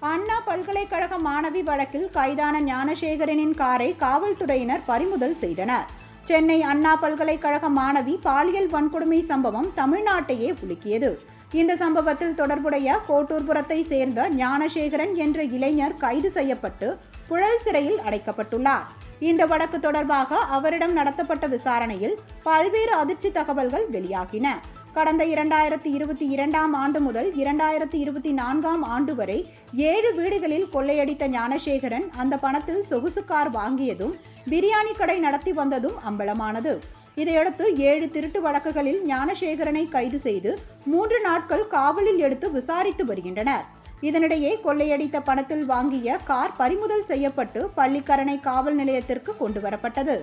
அண்ணா பல்கலைக்கழக மாணவி வழக்கில் கைதான ஞானசேகரனின் காரை காவல்துறையினர் பறிமுதல் செய்தனர். சென்னை அண்ணா பல்கலைக்கழக மாணவி பாலியல் வன்கொடுமை சம்பவம் தமிழ்நாட்டையே உலுக்கியது. இந்த சம்பவத்தில் தொடர்புடைய கோட்டூர்புரத்தை சேர்ந்த ஞானசேகரன் என்ற இளைஞர் கைது செய்யப்பட்டு புழல் சிறையில் அடைக்கப்பட்டுள்ளார். இந்த வழக்கு தொடர்பாக அவரிடம் நடத்தப்பட்ட விசாரணையில் பல்வேறு அதிர்ச்சி தகவல்கள் வெளியாகின. கடந்த 2022ஆம் ஆண்டு முதல் 2024ஆம் ஆண்டு வரை 7 வீடுகளில் கொள்ளையடித்த ஞானசேகரன் அந்த பணத்தில் சொகுசு கார் வாங்கியதும் பிரியாணி கடை நடத்தி வந்ததும் அம்பலமானது. இதையடுத்து 7 திருட்டு வழக்குகளில் ஞானசேகரனை கைது செய்து 3 நாட்கள் காவலில் எடுத்து விசாரித்து வருகின்றனர். இதனிடையே கொள்ளையடித்த பணத்தில் வாங்கிய கார் பறிமுதல் செய்யப்பட்டு பள்ளிக்கரணை காவல் நிலையத்திற்கு கொண்டு வரப்பட்டது.